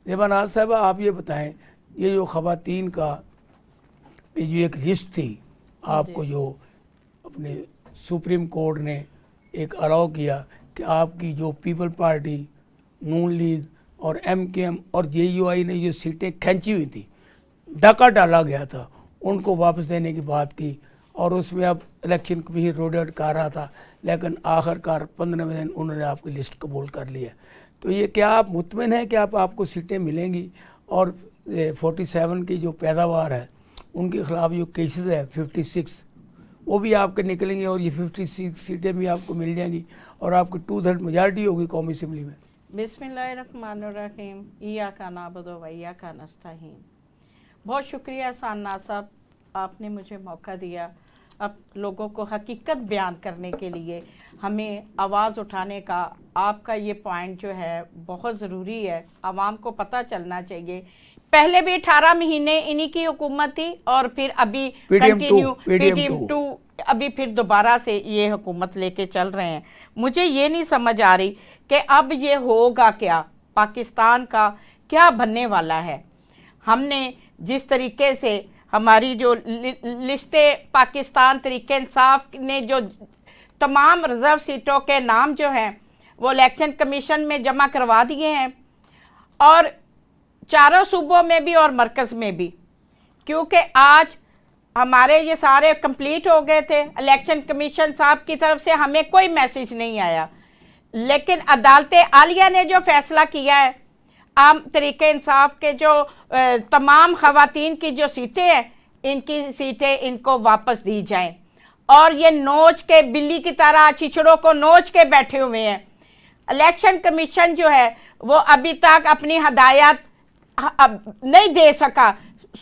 زیبا ناز صاحبہ آپ یہ بتائیں، یہ جو خواتین کا جو ایک لسٹ تھی آپ کو جو اپنے سپریم کورٹ نے ایک الاؤ کیا کہ آپ کی جو پیپل پارٹی، نون لیگ اور ایم کیو ایم اور جے یو آئی نے جو سیٹیں کھینچی ہوئی تھی، ڈاکہ ڈالا گیا تھا، ان کو واپس دینے کی بات کی، اور اس میں اب الیکشن کمیشن روڈ کر رہا تھا، لیکن آخر کار 15 دن انہوں نے آپ کی لسٹ قبول کر لی ہے. تو یہ کیا آپ مطمئن ہیں کہ آپ کو سیٹیں ملیں گی؟ اور 47 کی جو پیداوار ہے ان کے خلاف جو کیسز ہے 56 وہ بھی آپ کے نکلیں گے، اور یہ 56 سیٹیں بھی آپ کو مل جائیں گی، اور آپ کی 2/3 میجارٹی ہوگی قومی اسمبلی میں. بسم اللہ الرحمن الرحیم. ایاک نعبد و ایاک نستعین. بہت شکریہ احسان ناز صاحب، آپ نے مجھے موقع دیا اب لوگوں کو حقیقت بیان کرنے کے لیے، ہمیں آواز اٹھانے کا. آپ کا یہ پوائنٹ جو ہے بہت ضروری ہے، عوام کو پتہ چلنا چاہیے. پہلے بھی 18 مہینے انہی کی حکومت تھی، اور پھر ابھی کنٹینیو PDM2 ابھی پھر دوبارہ سے یہ حکومت لے کے چل رہے ہیں. مجھے یہ نہیں سمجھ آ رہی کہ اب یہ ہوگا کیا، پاکستان کا کیا بننے والا ہے. ہم نے جس طریقے سے ہماری جو لسٹ پاکستان تحریک انصاف نے جو تمام ریزرو سیٹوں کے نام جو ہیں وہ الیکشن کمیشن میں جمع کروا دیے ہیں، اور چاروں صوبوں میں بھی اور مرکز میں بھی، کیونکہ آج ہمارے یہ سارے کمپلیٹ ہو گئے تھے. الیکشن کمیشن صاحب کی طرف سے ہمیں کوئی میسیج نہیں آیا، لیکن عدالت عالیہ نے جو فیصلہ کیا ہے، عام تحریک انصاف کے جو تمام خواتین کی جو سیٹیں ہیں، ان کی سیٹیں ان کو واپس دی جائیں. اور یہ نوچ کے بلی کی طرح چھچڑوں کو نوچ کے بیٹھے ہوئے ہیں. الیکشن کمیشن جو ہے وہ ابھی تک اپنی ہدایات نہیں دے سکا.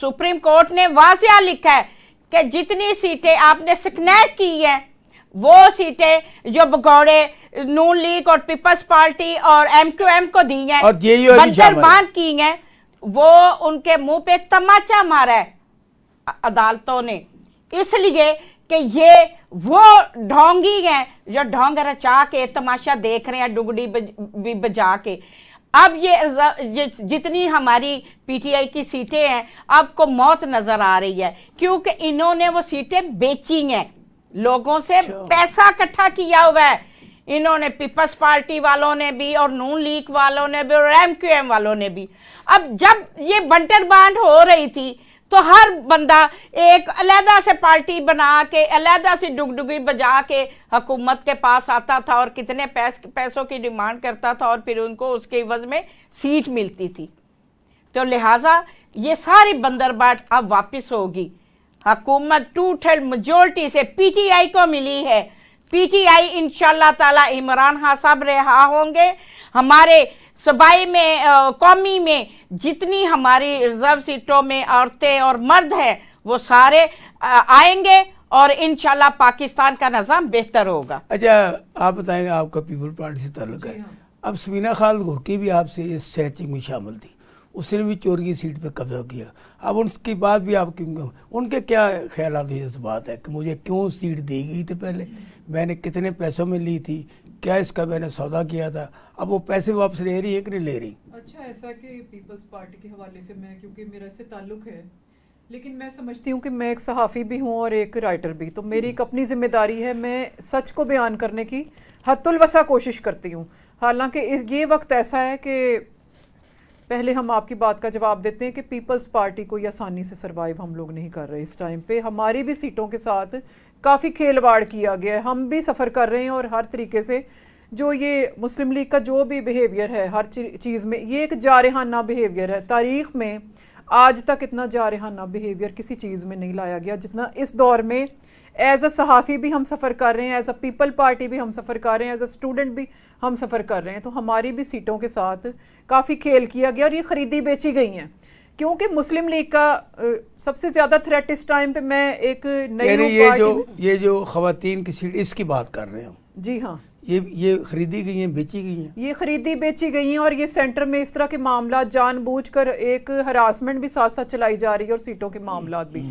سپریم کورٹ نے واضح لکھا ہے کہ جتنی سیٹیں آپ نے سکنیچ کی ہیں، وہ سیٹیں جو بگوڑے نون لیگ اور پیپلز پارٹی اور ایم کیو ایم کو دی ہیں، بنٹر باندھ کی ہیں، وہ ان کے منہ پہ تماچا مارا ہے عدالتوں نے، اس لیے کہ یہ وہ ڈھونگی ہیں جو ڈھونگ رچا کے تماشا دیکھ رہے ہیں، ڈگڑی بھی بجا کے. اب یہ جتنی ہماری پی ٹی آئی کی سیٹیں ہیں، اب کو موت نظر آ رہی ہے، کیونکہ انہوں نے وہ سیٹیں بیچی ہیں، لوگوں سے پیسہ اکٹھا کیا ہوا ہے. انہوں نے پیپلز پارٹی والوں نے بھی، اور نون لیگ والوں نے بھی، اور ایم کیو ایم والوں نے بھی. اب جب یہ بنٹر بانڈ ہو رہی تھی تو ہر بندہ ایک علیحدہ سے پارٹی بنا کے، علیحدہ سے ڈگڈگی بجا کے حکومت کے پاس آتا تھا، اور کتنے پیسوں کی ڈیمانڈ کرتا تھا، اور پھر ان کو اس کے عوض میں سیٹ ملتی تھی. تو لہٰذا یہ ساری بندر بانٹ اب واپس ہوگی. حکومت 2/3 میجورٹی سے پی ٹی آئی کو ملی ہے. پی ٹی آئی انشاءاللہ تعالی عمران خان صاحب رہا ہوں گے. ہمارے صوبائی میں، قومی میں جتنی ہماری ریزرو سیٹوں میں عورتیں اور مرد ہیں، وہ سارے آئیں گے، اور انشاءاللہ پاکستان کا نظام بہتر ہوگا. اچھا آپ بتائیں گے، آپ کا پیپل پارٹی سے تعلق ہے. اب سبینہ خالد گھورکی بھی آپ سے اس سینچنگ میں شامل تھی، اس نے بھی چور کی سیٹ پہ قبضہ کیا. اب ان کی بات بھی آپ کیوں، ان کے کیا خیالات ہیں اس بات ہے کہ مجھے کیوں سیٹ دی گئی تھی، پہلے میں نے کتنے پیسوں میں لی تھی، کیا اس کا میں نے سودا کیا تھا، اب وہ پیسے واپس لے رہی ہے کہ نہیں لے رہی؟ اچھا ایسا کہ پیپلز پارٹی کے حوالے سے میں، کیونکہ میرا اس سے تعلق ہے، لیکن میں سمجھتی ہوں کہ میں ایک صحافی بھی ہوں اور ایک رائٹر بھی، تو میری ایک اپنی ذمہ داری ہے، میں سچ کو بیان کرنے کی حد الوسع کوشش کرتی ہوں. حالانکہ یہ وقت ایسا ہے کہ پہلے ہم آپ کی بات کا جواب دیتے ہیں کہ پیپلز پارٹی کوئی آسانی سے سروائیو ہم لوگ نہیں کر رہے. اس ٹائم پہ ہماری بھی سیٹوں کے ساتھ کافی کھیلواڑ کیا گیا ہے، ہم بھی سفر کر رہے ہیں، اور ہر طریقے سے جو یہ مسلم لیگ کا جو بھی بیہیویئر ہے ہر چیز میں، یہ ایک جارحانہ بیہیویئر ہے. تاریخ میں آج تک اتنا جارحانہ بیہیویئر کسی چیز میں نہیں لایا گیا جتنا اس دور میں. ایز اے صحافی بھی ہم سفر کر رہے ہیں، ایز اے پیپل پارٹی بھی ہم سفر کر رہے ہیں، ایز اے اسٹوڈنٹ بھی ہم سفر کر رہے ہیں. تو ہماری بھی سیٹوں کے ساتھ کافی کھیل کیا گیا، اور یہ خریدی بیچی گئی ہیں، کیونکہ مسلم لیگ کا سب سے زیادہ تھریٹ اس ٹائم پہ میں ایک نئی یہ جو خواتین کی سیٹ اس کی بات کر رہے ہیں. جی ہاں، یہ خریدی گئی ہیں، بیچی گئی ہیں، یہ خریدی بیچی گئی ہیں. اور یہ سینٹر میں اس طرح کے معاملات جان بوجھ کر ایک ہراسمنٹ بھی ساتھ ساتھ چلائی جا رہی ہے، اور سیٹوں کے معاملات بھی،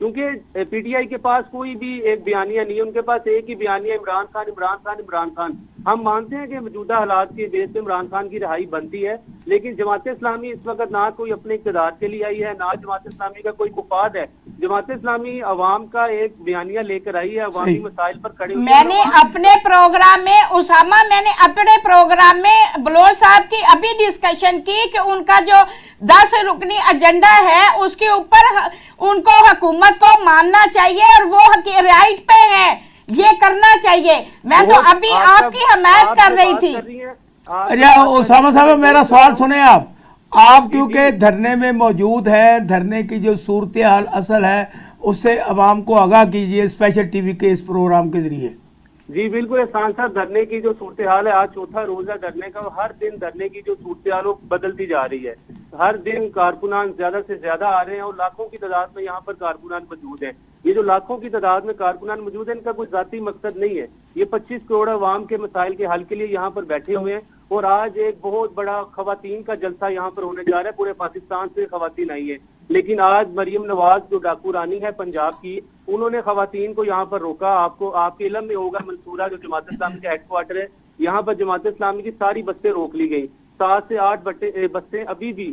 کیونکہ پی ٹی آئی کے پاس کوئی بھی ایک بیانیہ نہیں ہے، ان کے پاس ایک ہی بیانیہ عمران خان عمران خان عمران خان۔ ہم مانتے ہیں کہ موجودہ حالات کے بیس پہ عمران خان کی رہائی بنتی ہے، لیکن جماعت اسلامی اس وقت نہ کوئی اپنے اقتدار کے لیے آئی ہے، نہ جماعت اسلامی کا کوئی مفاد ہے۔ جماعت اسلامی عوام کا ایک بیانیہ لے کر آئی ہے، عوامی مسائل پر کھڑے ہوئی ہے۔ میں نے اپنے پروگرام میں اسامہ، میں نے اپنے پروگرام میں بلوچ صاحب کی ابھی ڈسکشن کی کہ ان کا جو 10 رکنی ایجنڈا ہے اس کے اوپر ان کو حکومت کو ماننا چاہیے اور وہ رائٹ پہ ہیں، یہ کرنا چاہیے۔ میں تو ابھی آپ کی حمایت کر رہی تھی۔ اچھا اسامہ صاحب میرا سوال سنیں آپ کیونکہ دھرنے میں موجود ہیں، دھرنے کی جو صورتحال اصل ہے اس سے عوام کو آگاہ کیجئے اسپیشل ٹی وی کے اس پروگرام کے ذریعے۔ جی بالکل احسان صاحب، دھرنے کی جو صورتحال ہے، آج چوتھا روز ہے دھرنے کا، ہر دن دھرنے کی جو صورتحال وہ بدلتی جا رہی ہے۔ ہر دن کارکنان زیادہ سے زیادہ آ رہے ہیں اور لاکھوں کی تعداد میں یہاں پر کارکنان موجود ہیں۔ یہ جو لاکھوں کی تعداد میں کارکنان موجود ہیں، ان کا کوئی ذاتی مقصد نہیں ہے، یہ 25 کروڑ عوام کے مسائل کے حل کے لیے یہاں پر بیٹھے ہوئے ہیں۔ اور آج ایک بہت بڑا خواتین کا جلسہ یہاں پر ہونے جا رہا ہے، پورے پاکستان سے خواتین آئی ہیں، لیکن آج مریم نواز جو ڈاکو رانی ہے پنجاب کی، انہوں نے خواتین کو یہاں پر روکا۔ آپ کے علم میں ہوگا منصورہ جو جماعت اسلامی کا ہیڈ کوارٹر ہے، یہاں پر جماعت اسلامی کی ساری بسیں روک لی گئی۔ 7 سے 8 بسیں ابھی بھی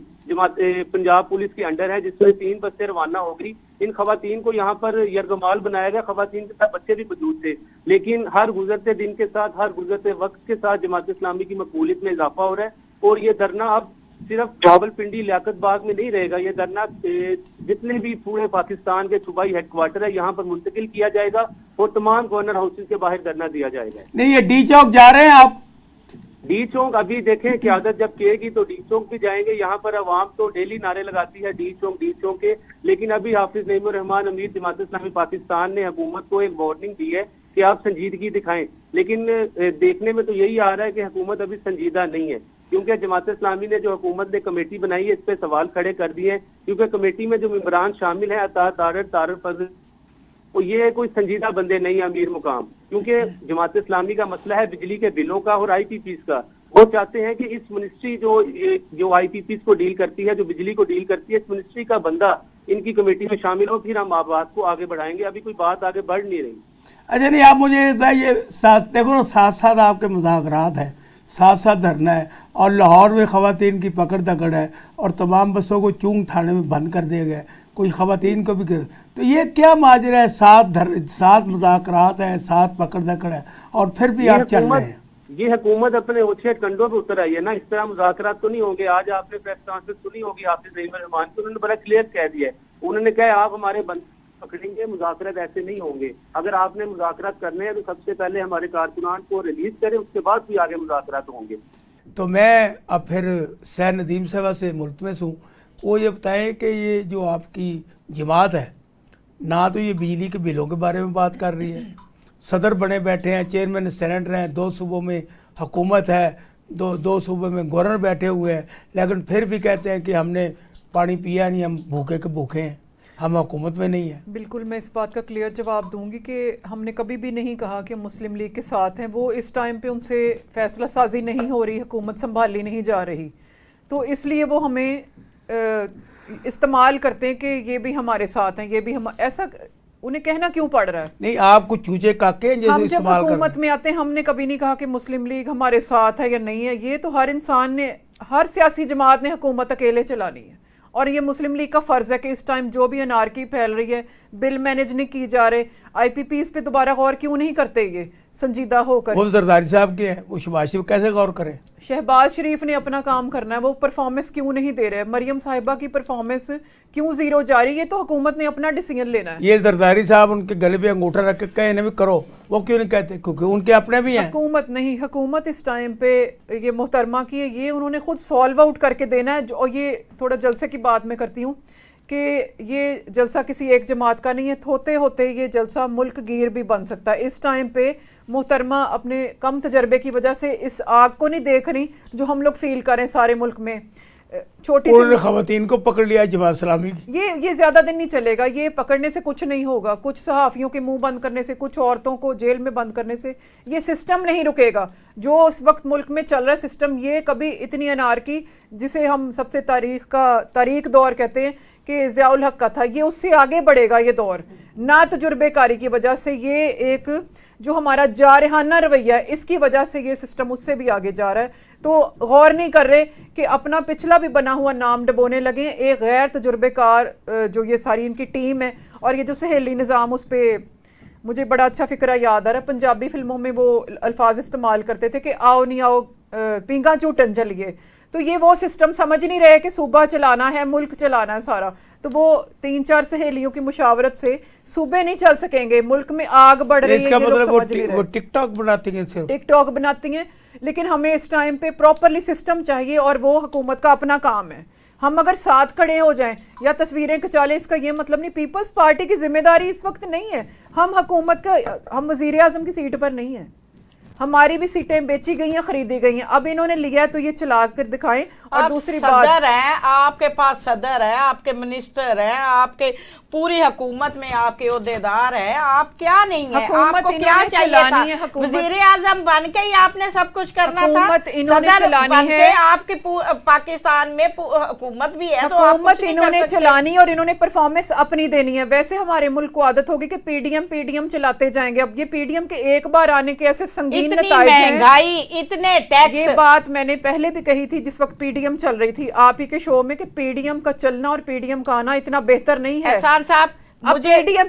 پنجاب پولیس کے انڈر ہے، جس میں 3 بسیں روانہ ہو گئی۔ ان خواتین کو یہاں پر یرغمال بنایا گیا، خواتین کے ساتھ بچے بھی موجود تھے، لیکن ہر گزرتے دن کے ساتھ، ہر گزرتے وقت کے ساتھ جماعت اسلامی کی مقبولیت میں اضافہ ہو رہا ہے۔ اور یہ دھرنا اب صرف راول پنڈی لیاقت باغ میں نہیں رہے گا، یہ دھرنا جتنے بھی پورے پاکستان کے صوبائی ہیڈ کوارٹر ہے یہاں پر منتقل کیا جائے گا اور تمام گورنر ہاؤسز کے باہر دھرنا دیا جائے گا۔ نہیں یہ ڈی چوک جا رہے ہیں آپ؟ ڈی چوک ابھی دیکھیں قیادت جب کہے گی تو ڈی چوک بھی جائیں گے۔ یہاں پر عوام تو ڈیلی نعرے لگاتی ہے ڈی چوک کے، لیکن ابھی حافظ نعیم الرحمان امیر جماعت اسلامی پاکستان نے حکومت کو ایک وارننگ دی ہے کہ آپ سنجیدگی دکھائیں، لیکن دیکھنے میں تو یہی آ رہا ہے کہ حکومت ابھی سنجیدہ نہیں ہے، کیونکہ جماعت اسلامی نے جو حکومت نے کمیٹی بنائی ہے اس پہ سوال کھڑے کر دیے ہیں، کیونکہ کمیٹی میں جو ممبران شامل ہیں عطا طارر فضل، یہ کوئی سنجیدہ بندے نہیں امیر مقام، کیونکہ جماعت اسلامی کا مسئلہ ہے بجلی کے بلوں کا اور آئی پی پیز کا۔ وہ چاہتے ہیں کہ اس منسٹری جو آئی پی پیز کو ڈیل کرتی ہے، جو بجلی کو ڈیل کرتی ہے، اس منسٹری کا بندہ ان کی کمیٹی میں شامل ہو، پھر ہم بات کو آگے بڑھائیں گے۔ ابھی کوئی بات آگے بڑھ نہیں رہی۔ اچھا نہیں آپ مجھے یہ دیکھو نا، ساتھ ساتھ آپ کے مذاکرات ہیں، ساتھ ساتھ دھرنا ہے، اور لاہور میں خواتین کی پکڑ دکڑ ہے اور تمام بسوں کو چونگ تھانے میں بند کر دیا گیا، کوئی خواتین کو بھی تو یہ کیا ماجرا ہے؟ ساتھ مذاکرات ہیں، ساتھ پکڑ دکڑ ہے، اور پھر بھی آپ چل رہے ہیں۔ یہ حکومت اپنے اونچے کنڈوں پہ اتر آئی ہے نا، اس طرح مذاکرات تو نہیں ہوں گے۔ آج آپ نے پریس کانفرنس سنی ہوگی حافظ نعیم الرحمان کی، انہوں نے بڑا کلیئر کہہ دیا ہے، انہوں نے کہا آپ ہمارے بند پکڑیں گے، مذاکرات ایسے نہیں ہوں گے۔ اگر آپ نے مذاکرات کرنے ہیں تو سب سے پہلے ہمارے کارکنان کو ریلیز کریں، اس کے بعد بھی آگے مذاکرات ہوں گے۔ تو میں اب پھر سیر ندیم صاحبہ سے ملتمس ہوں، وہ یہ بتائیں کہ یہ جو آپ کی جماعت ہے، نہ تو یہ بجلی کے بلوں کے بارے میں بات کر رہی ہے، صدر بنے بیٹھے ہیں، چیئرمین سینیٹ ہیں، 2 صوبوں میں حکومت ہے، دو صوبے میں گورنر بیٹھے ہوئے ہیں، لیکن پھر بھی کہتے ہیں کہ ہم نے پانی پیا نہیں، ہم بھوکے کے بھوکے ہیں، ہم حکومت میں نہیں ہیں۔ بالکل میں اس بات کا کلیئر جواب دوں گی کہ ہم نے کبھی بھی نہیں کہا کہ مسلم لیگ کے ساتھ ہیں، وہ اس ٹائم پہ ان سے فیصلہ سازی نہیں ہو رہی، حکومت سنبھالی نہیں جا رہی، تو اس لیے وہ ہمیں استعمال کرتے ہیں کہ یہ بھی ہمارے ساتھ ہیں، یہ بھی ہم ایسا انہیں کہنا کیوں پڑ رہا ہے؟ نہیں آپ کو چوچے کاکے جیسے ہم جب استعمال کر حکومت میں آتے ہیں ہم نے کبھی نہیں کہا کہ مسلم لیگ ہمارے ساتھ ہے یا نہیں ہے، یہ تو ہر انسان نے، ہر سیاسی جماعت نے حکومت اکیلے چلانی ہے، اور یہ مسلم لیگ کا فرض ہے کہ اس ٹائم جو بھی انارکی پھیل رہی ہے، بل مینج نہیں کی جا رہے، آئی پی پیز پہ دوبارہ غور کیوں نہیں کرتے یہ سنجیدہ ہو کر؟ وہ زرداری صاحب کے ہیں، وہ شہباز شریف کیسے غور کریں؟ شہباز شریف نے اپنا کام کرنا ہے، وہ پرفارمنس کیوں نہیں دے رہے؟ مریم صاحبہ کی پرفارمنس کیوں زیرو جا رہی ہے؟ تو حکومت نے اپنا ڈیسیژن لینا ہے۔ یہ زرداری صاحب ان کے گلے پہ انگوٹھا رکھ کے کہیں انہیں بھی کرو، وہ کیوں نہیں کہتے؟ کیونکہ ان کے اپنے بھی ہیں۔ حکومت نہیں، حکومت اس ٹائم پہ یہ محترمہ کی ہے، یہ انہوں نے خود سالو آؤٹ کر کے دینا ہے۔ اور یہ تھوڑا جلسے کی بات میں کرتی ہوں کہ یہ جلسہ کسی ایک جماعت کا نہیں ہے، ہوتے ہوتے یہ جلسہ ملک گیر بھی بن سکتا ہے۔ اس ٹائم پہ محترمہ اپنے کم تجربے کی وجہ سے اس آگ کو نہیں دیکھ رہی جو ہم لوگ فیل کریں سارے ملک میں۔ چھوٹی انہوں نے خواتین کو پکڑ لیا جماعت اسلامی کی، یہ زیادہ دن نہیں چلے گا، یہ پکڑنے سے کچھ نہیں ہوگا، کچھ صحافیوں کے منہ بند کرنے سے، کچھ عورتوں کو جیل میں بند کرنے سے یہ سسٹم نہیں رکے گا جو اس وقت ملک میں چل رہا ہے سسٹم۔ یہ کبھی اتنی انارکی جسے ہم سب سے تاریخ دور کہتے ہیں کہ ضیاء الحق کا تھا، یہ اس سے آگے بڑھے گا یہ دور، نہ تجربے کاری کی وجہ سے، یہ ایک جو ہمارا جارحانہ رویہ ہے اس کی وجہ سے یہ سسٹم اس سے بھی آگے جا رہا ہے. تو غور نہیں کر رہے کہ اپنا پچھلا بھی بنا ہوا نام ڈبونے لگے. ایک غیر تجربے کار جو یہ ساری ان کی ٹیم ہے، اور یہ جو سہیلی نظام، اس پہ مجھے بڑا اچھا فکرہ یاد آ رہا ہے. پنجابی فلموں میں وہ الفاظ استعمال کرتے تھے کہ آؤ نہیں آؤ پینگا چوٹن چلیے. تو یہ وہ سسٹم سمجھ نہیں رہے کہ صوبہ چلانا ہے، ملک چلانا ہے سارا. تو وہ 3-4 سہیلیوں کی مشاورت سے صوبے نہیں چل سکیں گے، ملک میں آگ بڑھ رہی ہے. اس کا مطلب وہ ٹک ٹاک بناتی ہیں، صرف ٹک ٹاک بناتی ہیں. لیکن ہمیں اس ٹائم پہ پراپرلی سسٹم چاہیے، اور وہ حکومت کا اپنا کام ہے. ہم اگر ساتھ کھڑے ہو جائیں یا تصویریں کھچالیں، اس کا یہ مطلب نہیں. پیپلز پارٹی کی ذمہ داری اس وقت نہیں ہے. ہم حکومت کا، ہم وزیر اعظم کی سیٹ پر نہیں ہیں. ہماری بھی سیٹیں بیچی گئی ہیں، خریدی گئی ہیں. اب انہوں نے لیا ہے تو یہ چلا کر دکھائیں. اور دوسری بات، صدر ہیں آپ کے پاس، صدر ہے آپ کے، منسٹر ہیں آپ کے، پوری حکومت میں آپ کے عہدیدار ہیں. آپ کیا نہیں ہیں؟ آپ کو کیا چاہیے تھا؟ وزیر اعظم بن کے ہی آپ نے سب کچھ کرنا تھا. صدر بن کے آپ کی پاکستان میں حکومت بھی ہے، تو حکومت انہوں نے چلانی اور انہوں نے پرفارمنس اپنی دینی ہے. ویسے ہمارے ملک کو عادت ہوگی کہ پی ڈی ایم چلاتے جائیں گے. اب یہ پی ڈی ایم کے ایک بار آنے کے ایسے سنگین اتنی نتائج ہیں، مہنگائی، اتنے ٹیکس. یہ بات میں نے پہلے بھی کہی تھی جس وقت پی ڈی ایم چل رہی تھی آپ ہی کے شو میں، کہ پی ڈی ایم کا چلنا اور پی ڈی ایم کا آنا اتنا بہتر نہیں ہے. احسان صاحب، اب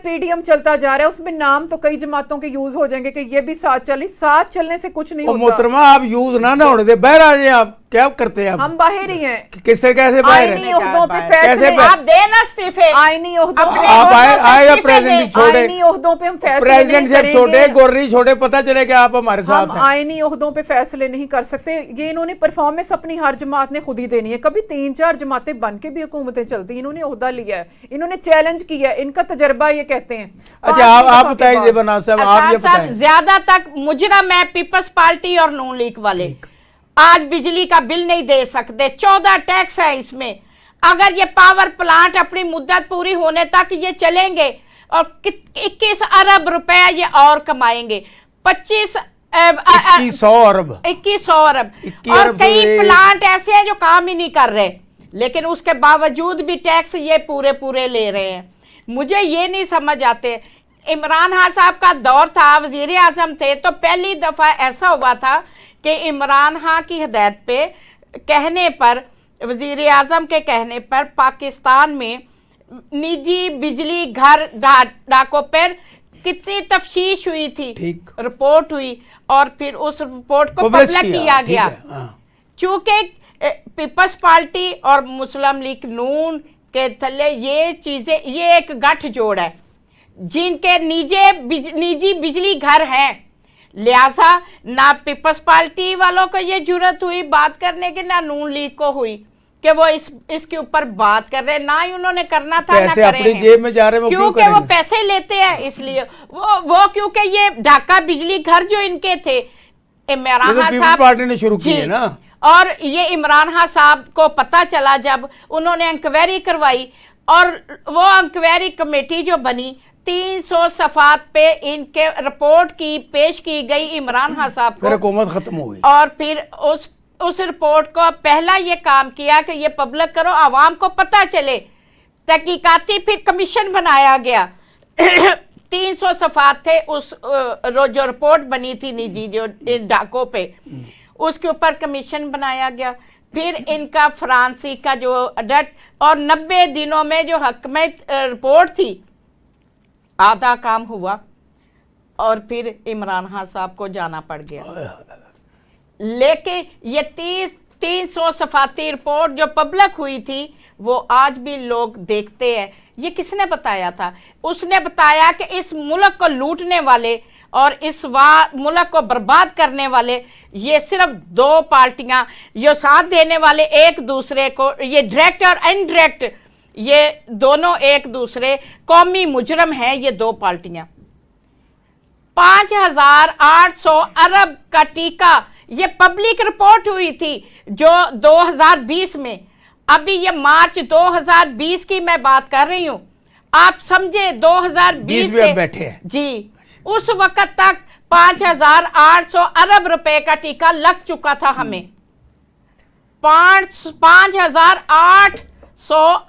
پی ڈی ایم چلتا جا رہا ہے، اس میں نام تو کئی جماعتوں کے یوز ہو جائیں گے کہ یہ بھی ساتھ چلی. ساتھ چلنے سے کچھ نہیں ہوتا. محترمہ آپ یوز نہ ہونے دے، باہر آ جائیں. آپ کیا کرتے ہیں؟ ہم باہر ہی ہیں. کس سے کیسے باہر آئینی ہیں؟ عہدوں پہ فیصلے، آپ دینا استعفے. آئینی عہدوں پہ، آپ آئے گا پریزیڈنٹ چھوڑے، آئینی عہدوں پہ ہم فیصلے پریزیڈنٹ نہیں سے کریں چھوٹے، گے. گورنر چھوٹے، پتہ چلے کہ آپ ہمارے ساتھ ہم ہیں. آئینی عہدوں پہ فیصلے نہیں کر سکتے. یہ انہوں نے پرفارمنس اپنی ہر جماعت نے خود ہی دینی ہے. کبھی 3-4 جماعتیں بن کے بھی حکومتیں چلتی. انہوں نے عہدہ لیا ہے، انہوں نے چیلنج کیا ہے، ان کا تجربہ یہ کہتے ہیں. اچھا آپ بتائیں بنا صاحب، آپ یہ بتائیں. زیادہ تک مجرم ہے پیپلز پارٹی اور نون لیگ والے. آج بجلی کا بل نہیں دے سکتے، 14 ٹیکس ہے اس میں. اگر یہ پاور پلانٹ اپنی مدت پوری ہونے تک یہ چلیں گے اور 21 ارب روپے یہ اور کمائیں گے. 2100 ارب اور کئی پلانٹ ایسے ہیں جو کام ہی نہیں کر رہے، لیکن اس کے باوجود بھی ٹیکس یہ پورے لے رہے ہیں. مجھے یہ نہیں سمجھ آتے. عمران خان صاحب کا دور تھا، وزیر اعظم تھے، تو پہلی دفعہ ایسا ہوا تھا کہ عمران خان کی ہدایت پہ، کہنے پر، وزیر اعظم کے کہنے پر، پاکستان میں نجی بجلی گھر ڈاکوں پر کتنی تفتیش ہوئی تھی، رپورٹ ہوئی، اور پھر اس رپورٹ کو پبلک کیا گیا. چونکہ پیپلز پارٹی اور مسلم لیگ نون کے تھلے یہ چیزیں، یہ ایک گٹھ جوڑ ہے جن کے نجی بجلی گھر ہیں. لہٰذا نہ پیپلز پارٹی والوں کو یہ جرت ہوئی بات کرنے کی، نہ نون لیگ کو ہوئی کہ وہ اس کے اوپر بات کر رہے. نہ ہی انہوں نے کرنا تھا، نہ کریں گے، کیونکہ وہ پیسے لیتے ہیں. اس لیے وہ کیونکہ یہ ڈھاکہ بجلی گھر جو ان کے تھے، عمران خان صاحب نے شروع کیے نا. اور یہ عمران خان صاحب کو پتہ چلا جب انہوں نے انکوائری کروائی، اور وہ انکوائری کمیٹی جو بنی 300 صفحات پہ ان کے رپورٹ کی پیش کی گئی عمران خان صاحب کو. پھر حکومت ختم ہو گئی. اور پھر اس رپورٹ کو پہلا یہ کام کیا کہ یہ پبلک کرو، عوام کو پتہ چلے. تحقیقاتی پھر کمیشن بنایا گیا. 300 صفحات تھے اس جو رپورٹ بنی تھی نجی جو ڈاکوں پہ، اس کے اوپر کمیشن بنایا گیا. پھر ان کا فرانسی کا جو آڈٹ، اور 90 دنوں میں جو حکمت رپورٹ تھی، آدھا کام ہوا، اور پھر عمران خان صاحب کو جانا پڑ گیا. لیکن یہ 300 صفحاتی رپورٹ جو پبلک ہوئی تھی وہ آج بھی لوگ دیکھتے ہیں. یہ کس نے بتایا تھا؟ اس نے بتایا کہ اس ملک کو لوٹنے والے اور اس ملک کو برباد کرنے والے یہ صرف 2 پارٹیاں، یہ ساتھ دینے والے ایک دوسرے کو، یہ ڈائریکٹ اور انڈائریکٹ، یہ دونوں ایک دوسرے قومی مجرم ہیں. یہ 2 پارٹیاں. 5800 ارب کا ٹیکہ، یہ پبلک رپورٹ ہوئی تھی جو 2020 میں، ابھی یہ مارچ 2020 کی میں بات کر رہی ہوں. آپ سمجھے 2020 سے بیٹھے ہیں جی، اس وقت تک 5800 ارب روپے کا ٹیکہ لگ چکا تھا ہمیں. 5800 100